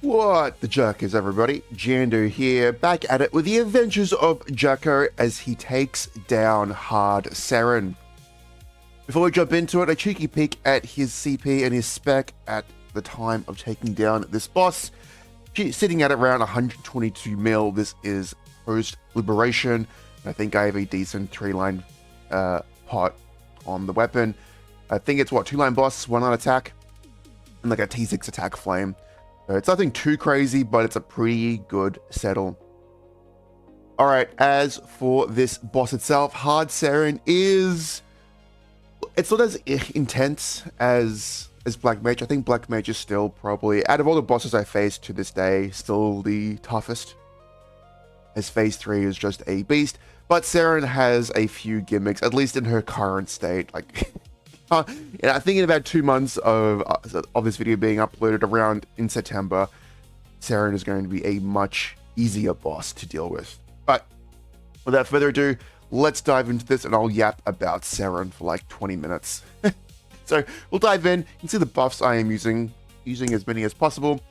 What the jerk is, everybody? Jando here, back at it with the adventures of Jucko as he takes down Hard Seren. Before we jump into it, a cheeky peek at his CP and his spec at the time of taking down this boss. Sitting at around 122 mil. This is post-liberation. I think I have a decent 3-line pot on the weapon. I think it's what, 2-line boss, 1-line attack, and like a T6 attack flame. It's nothing too crazy, but it's a pretty good settle. Alright, as for this boss itself, Hard Seren it's not as intense as Black Mage. I think Black Mage is still probably, out of all the bosses I faced to this day, still the toughest. As Phase 3 is just a beast. But Seren has a few gimmicks, at least in her current state. Like, I think in about 2 months of this video being uploaded around in September, Seren is going to be a much easier boss to deal with. But without further ado, let's dive into this and I'll yap about Seren for like 20 minutes. So we'll dive in. You can see the buffs I am using as many as possible.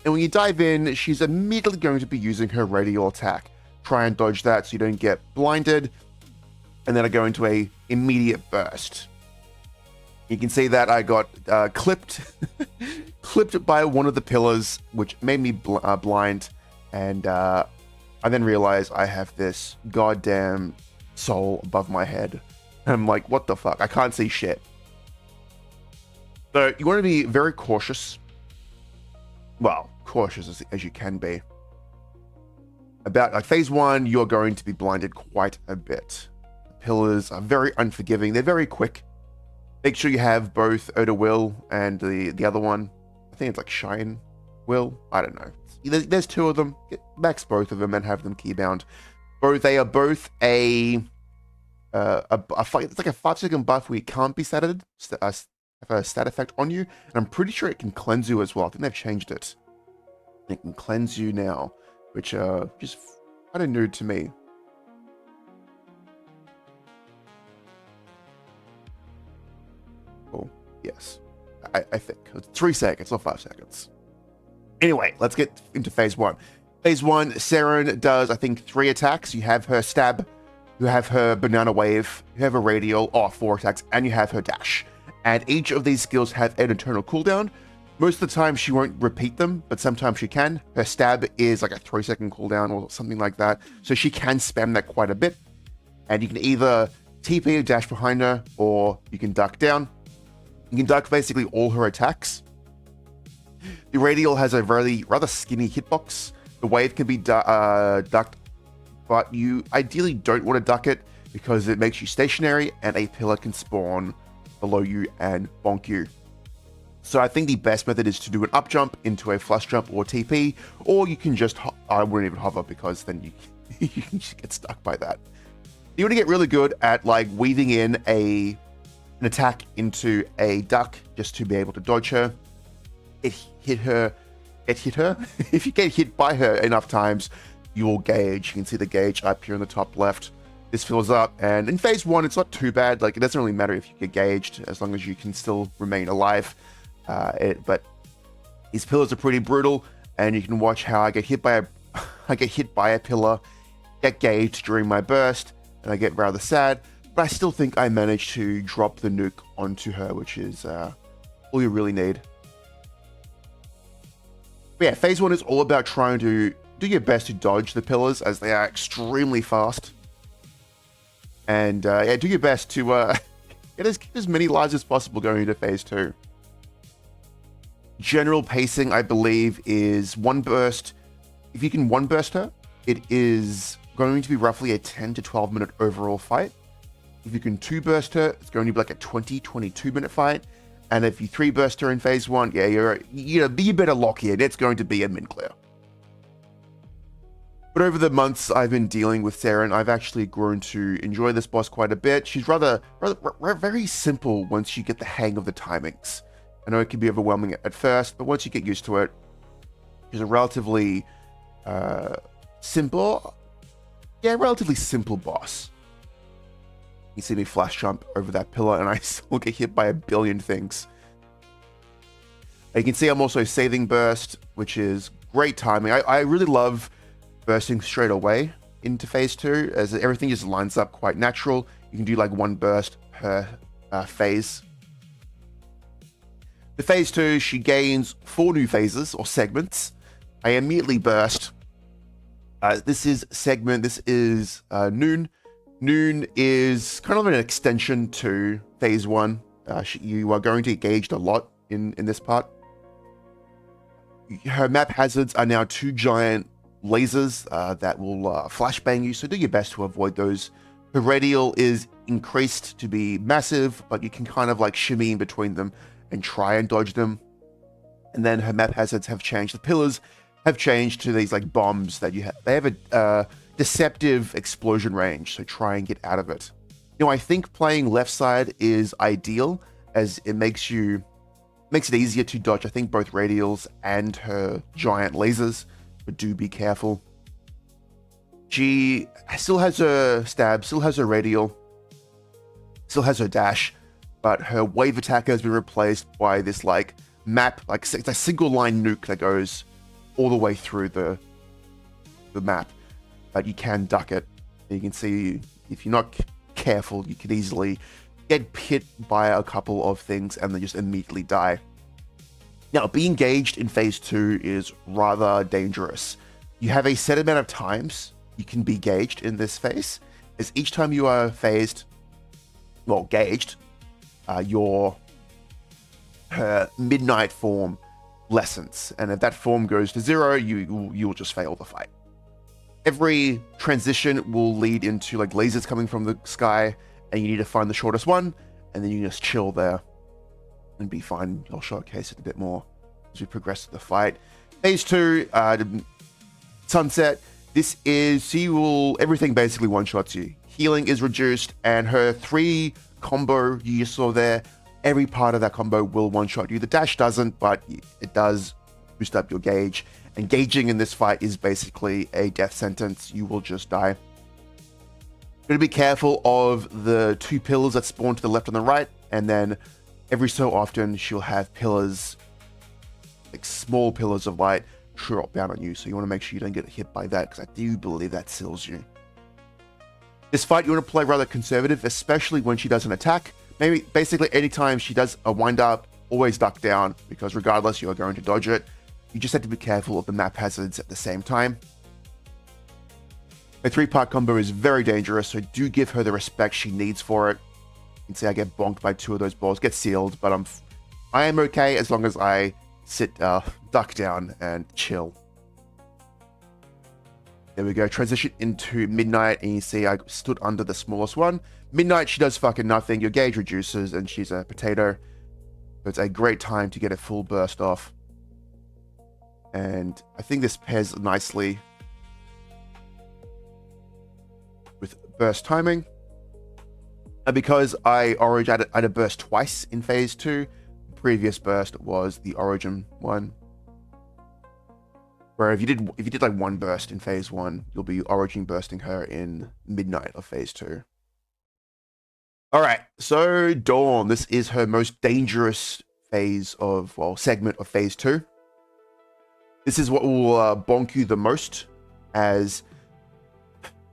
And when you dive in, she's immediately going to be using her radial attack. Try and dodge that so you don't get blinded. And then I go into a immediate burst. You can see that I got clipped by one of the pillars, which made me blind. And I then realized I have this goddamn soul above my head. And I'm like, what the fuck? I can't see shit. So you want to be very cautious. Well, cautious as you can be. About like Phase 1, you're going to be blinded quite a bit. The pillars are very unforgiving. They're very quick. Make sure you have both Oda Will and the other one. I think it's like Shine Will. I don't know. There's 2 of them. Max both of them and have them keybound. They are both it's like a 5-second buff where you can't be statted, have a stat effect on you. And I'm pretty sure it can cleanse you as well. I think they've changed it. It can cleanse you now, which just kind of new to me. Oh, yes. I think. It's 3 seconds, not 5 seconds. Anyway, let's get into Phase 1. Phase 1, Seren does, I think, 3 attacks. You have her stab, you have her banana wave, you have her radial, 4 attacks, and you have her dash. And each of these skills have an eternal cooldown. Most of the time, she won't repeat them, but sometimes she can. Her stab is like a 3-second cooldown or something like that. So she can spam that quite a bit. And you can either TP or dash behind her, or you can duck down. You can duck basically all her attacks. The radial has a rather skinny hitbox. The wave can be ducked, but you ideally don't want to duck it because it makes you stationary and a pillar can spawn below you and bonk you. So I think the best method is to do an up jump into a flush jump or TP, or you can just, I wouldn't even hover because then you can just get stuck by that. You want to get really good at like weaving in an attack into a duck just to be able to dodge her. Hit her. If you get hit by her enough times, you will gauge. You can see the gauge up here in the top left. This fills up, and in Phase 1, it's not too bad. Like, it doesn't really matter if you get gauged, as long as you can still remain alive. But these pillars are pretty brutal, and you can watch how I get hit by a pillar, get gauged during my burst, and I get rather sad. But I still think I managed to drop the nuke onto her, which is all you really need. But yeah, Phase 1 is all about trying to do your best to dodge the pillars, as they are extremely fast. And yeah, do your best to get as many lives as possible going into Phase 2. General pacing, I believe, is 1 burst. If you can 1 burst her, it is going to be roughly a 10 to 12 minute overall fight. If you can 2 burst her, it's going to be like a 20-22 minute fight. And if you 3 burst her in Phase 1, yeah, you better lock in. It's going to be a min clear. But over the months I've been dealing with Seren, I've actually grown to enjoy this boss quite a bit. She's very simple once you get the hang of the timings. I know it can be overwhelming at first, but once you get used to it, she's a relatively simple boss. You see me flash jump over that pillar and I still get hit by a billion things. You can see I'm also saving burst, which is great timing. I really love bursting straight away into phase 2, as everything just lines up quite natural. You can do like one burst per phase. The phase 2, she gains 4 new phases or segments. I immediately burst. This is segment, this is noon. Noon is kind of an extension to phase 1. You are going to get gauged a lot in this part. Her map hazards are now 2 giant lasers that will flashbang you, so do your best to avoid those. Her radial is increased to be massive, but you can kind of like shimmy in between them and try and dodge them. And then her map hazards have changed. The pillars have changed to these like bombs that you have. They have a deceptive explosion range, so try and get out of it. You know, I think playing left side is ideal, as it makes it easier to dodge, I think, both radials and her giant lasers, but do be careful. She still has her stab, still has her radial, still has her dash, but her wave attack has been replaced by this like map, like it's a single line nuke that goes all the way through the map, but you can duck it. You can see if you're not careful, you could easily get hit by a couple of things and then just immediately die. Now, being engaged in phase 2 is rather dangerous. You have a set amount of times you can be gauged in this phase, as each time you are gauged, her midnight form lessens, and if that form goes to 0, you'll just fail the fight. Every transition will lead into like lasers coming from the sky, and you need to find the shortest one, and then you just chill there and be fine. I'll showcase it a bit more as we progress to the fight. Phase 2, sunset. This is, everything basically one-shots you. Healing is reduced, and her 3 combo you just saw there, every part of that combo will one-shot you. The dash doesn't, but it does boost up your gauge. And gauging in this fight is basically a death sentence. You will just die. Got to be careful of the 2 pillars that spawn to the left and the right, and then every so often she'll have pillars, like small pillars of light, drop down on you. So you want to make sure you don't get hit by that, because I do believe that seals you. This fight you want to play rather conservative, especially when she doesn't attack. Basically anytime she does a wind up, always duck down, because regardless you are going to dodge it. You just have to be careful of the map hazards at the same time. A 3-part combo is very dangerous, so do give her the respect she needs for it. You can see I get bonked by 2 of those balls, get sealed, but I am okay as long as I sit, duck down and chill. There we go, transition into Midnight, and you see I stood under the smallest one. Midnight, she does fucking nothing, your gauge reduces, and she's a potato. So it's a great time to get a full burst off. And I think this pairs nicely with burst timing. And because I had a burst twice in phase 2, the previous burst was the origin one. Where if you did like one burst in phase 1, you'll be origin bursting her in midnight of phase 2. Alright, so Dawn, this is her most dangerous phase of, segment of phase 2. This is what will bonk you the most, as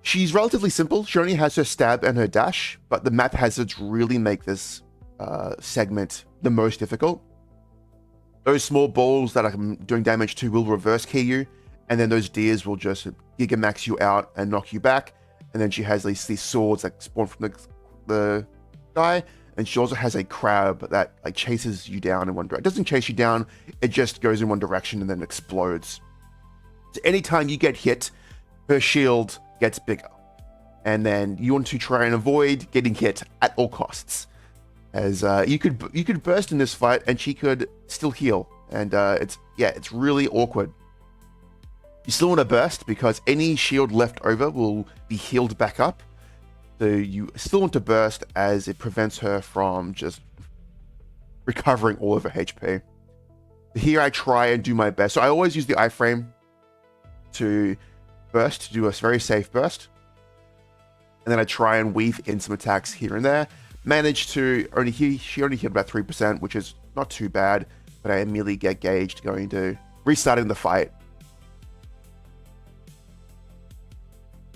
she's relatively simple. She only has her stab and her dash, but the map hazards really make this segment the most difficult. Those small balls that I'm doing damage to will reverse key you, and then those deers will just gigamax you out and knock you back. And then she has these swords that spawn from the sky, and she also has a crab that like chases you down in one direction. It doesn't chase you down, it just goes in one direction and then explodes. So anytime you get hit, her shield gets bigger. And then you want to try and avoid getting hit at all costs. As you could burst in this fight and she could still heal. And it's really awkward. You still want to burst because any shield left over will be healed back up. So you still want to burst, as it prevents her from just recovering all of her HP. Here I try and do my best. So I always use the iframe to burst, to do a very safe burst. And then I try and weave in some attacks here and there. Managed to she only hit about 3%, which is not too bad. but I immediately get gauged going to restarting the fight.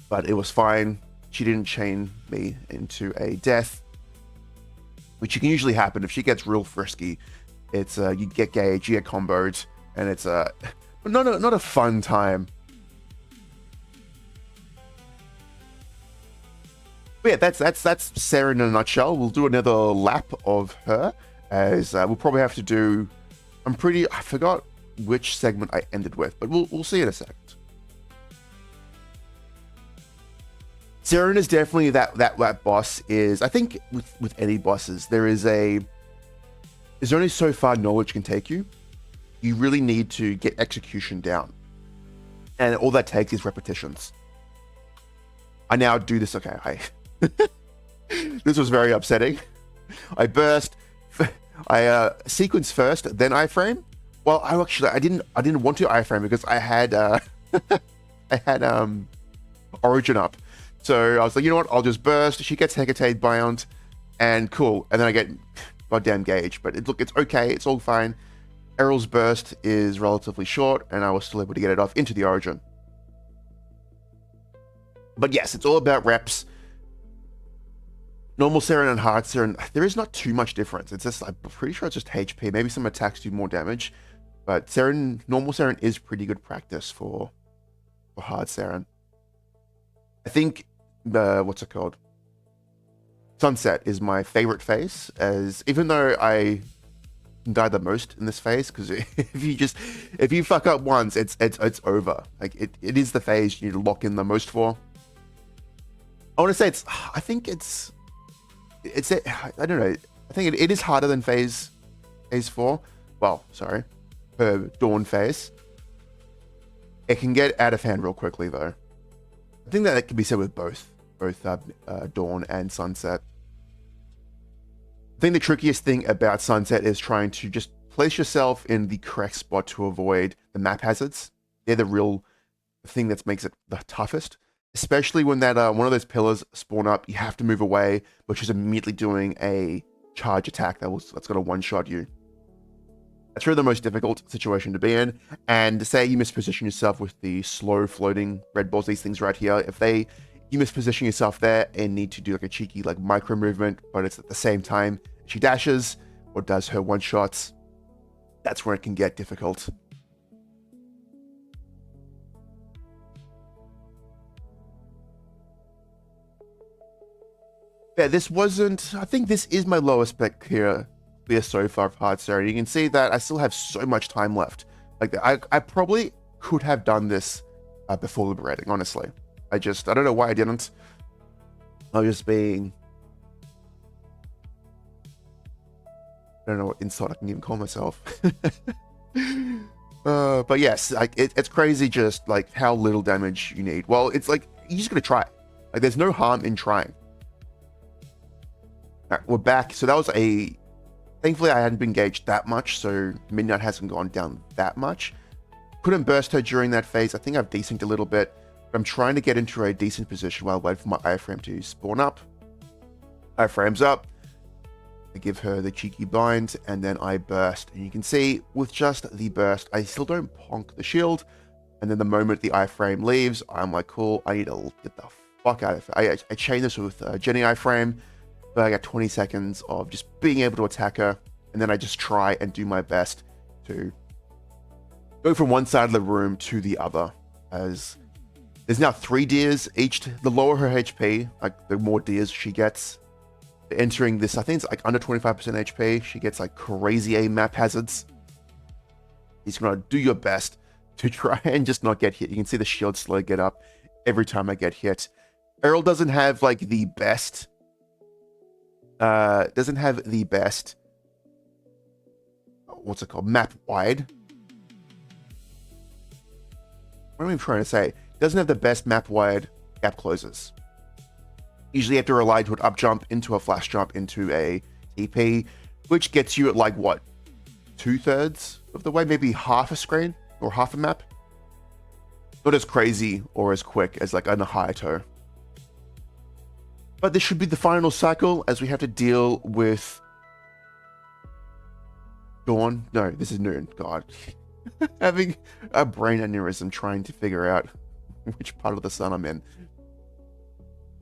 But it was fine. She didn't chain me into a death, which can usually happen if she gets real frisky. It's you get gauged, you get comboed, and it's not a fun time. But yeah, that's Seren in a nutshell. We'll do another lap of her, as we'll probably have to do. I forgot which segment I ended with, but we'll see in a second. Seren is definitely that boss is. I think with any bosses, there's only so far knowledge can take you. You really need to get execution down, and all that takes is repetitions. I now do this. Okay, this was very upsetting. I burst. I sequence first, then iframe. Well, I didn't want to iframe because I had origin up. So I was like, you know what? I'll just burst. She gets Hecate bound, and cool. And then I get goddamn gauge. But it's okay. It's all fine. Erel's burst is relatively short, and I was still able to get it off into the origin. But yes, it's all about reps. Normal Seren and Hard Seren, there is not too much difference. It's just, I'm pretty sure it's just HP. Maybe some attacks do more damage. But normal Seren is pretty good practice for Hard Seren. I think, what's it called? Sunset is my favorite phase, as even though I die the most in this phase, because if you fuck up once, it's over. Like it is the phase you need to lock in the most for. I want to say I don't know. I think it is harder than phase 4. Well, sorry, her Dawn phase. It can get out of hand real quickly though. I think that can be said with both Dawn and Sunset. I think the trickiest thing about Sunset is trying to just place yourself in the correct spot to avoid the map hazards. They're the real thing that makes it the toughest. Especially when that one of those pillars spawn up, you have to move away, which is immediately doing a charge attack that's going to one-shot you. That's really the most difficult situation to be in. And say you misposition yourself with the slow floating red balls, these things right here. If you misposition yourself there and need to do like a cheeky like micro movement, but it's at the same time she dashes or does her one-shots, that's where it can get difficult. Yeah, this wasn't. I think this is my lowest spec here so far of Hard Seren. You can see that I still have so much time left. Like I probably could have done this before liberating. Honestly, I don't know why I didn't. I was just being. I don't know what insult I can even call myself. But yes, like it's crazy just like how little damage you need. Well, it's like you just gotta try. Like there's no harm in trying. Alright, we're back. So that was thankfully I hadn't been gauged that much, so Midnight hasn't gone down that much. Couldn't burst her during that phase. I think I've desynced a little bit, but I'm trying to get into a decent position while I wait for my iframe to spawn up. Iframe's up. I give her the cheeky bind, and then I burst. And you can see, with just the burst, I still don't ponk the shield. And then the moment the iframe leaves, I'm like, cool, I need to get the fuck out of it. I chain this with Jenny iframe, but I got 20 seconds of just being able to attack her. And then I just try and do my best to go from one side of the room to the other. As there's now 3 deers each. The lower her HP, like the more deers she gets. Entering this, I think it's like under 25% HP. She gets like crazy aim map hazards. He's gonna do your best to try and just not get hit. You can see the shield slowly get up every time I get hit. Erel doesn't have like the best. What's it called? Map wide. What am I trying to say? Doesn't have the best map wide gap closers. Usually you have to rely to an up jump into a flash jump into a TP, which gets you at like what, 2/3 of the way, maybe half a screen or half a map. Not as crazy or as quick as like a Nahaito. But this should be the final cycle, as we have to deal with Dawn? No, this is noon. God. Having a brain aneurysm trying to figure out which part of the sun I'm in.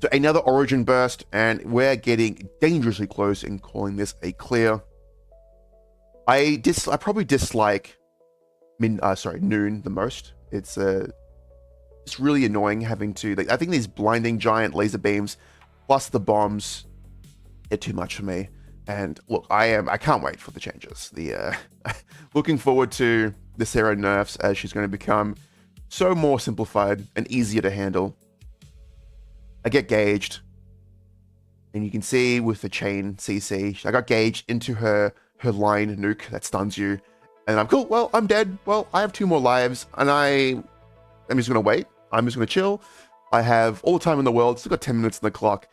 So another origin burst, and we're getting dangerously close in calling this a clear. I probably dislike noon the most. It's really annoying having to, like, I think these blinding giant laser beams plus the bombs are too much for me. And look, I can't wait for the changes. Looking forward to the Seren nerfs, as she's going to become so more simplified and easier to handle. I get gauged, and you can see with the chain CC, I got gauged into her line nuke that stuns you, and I'm cool. Well, I'm dead. Well, I have 2 more lives, and I'm just gonna wait. I'm just gonna chill. I have all the time in the world. Still got 10 minutes on the clock,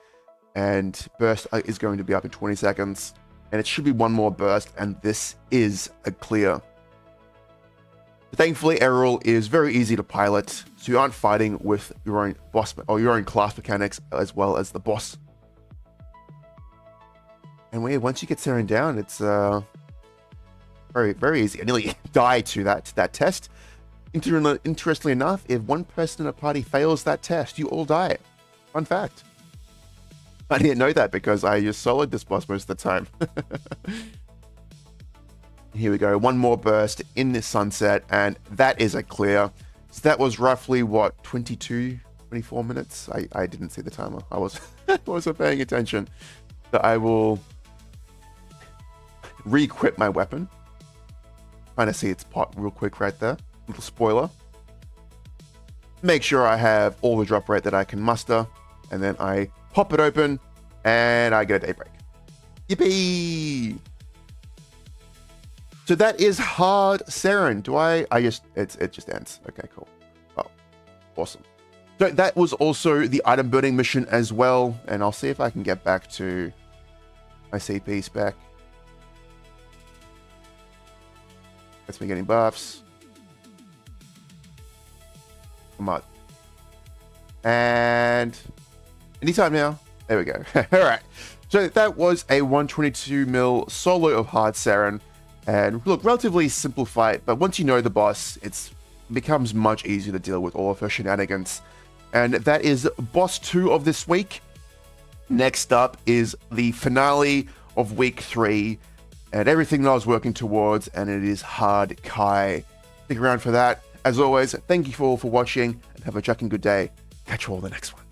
and burst is going to be up in 20 seconds, and it should be 1 more burst, and this is a clear. Thankfully, Erel is very easy to pilot, so you aren't fighting with your own boss or your own class mechanics as well as the boss. And once you get Seren down, it's very, very easy. I nearly died to that test. Interestingly enough, if one person in a party fails that test, you all die. Fun fact. I didn't know that because I just soloed this boss most of the time. Here we go, 1 more burst in this sunset, and that is a clear. So that was roughly, what, 24 minutes? I didn't see the timer. I wasn't paying attention. So I will re-equip my weapon. Trying to see its pot real quick right there. Little spoiler. Make sure I have all the drop rate that I can muster, and then I pop it open, and I get a daybreak. Yippee! So that is Hard Seren. It just ends. Okay, cool. Oh, awesome. So that was also the item burning mission as well. And I'll see if I can get back to my CP spec. That's me getting buffs. Come on. And anytime now. There we go. All right. So that was a 122 mil solo of Hard Seren. And look, relatively simplified, but once you know the boss, it becomes much easier to deal with all of her shenanigans. And that is boss 2 of this week. Next up is the finale of week 3, and everything that I was working towards, and it is Hard Kai. Stick around for that. As always, thank you all for watching, and have a chucking good day. Catch you all in the next one.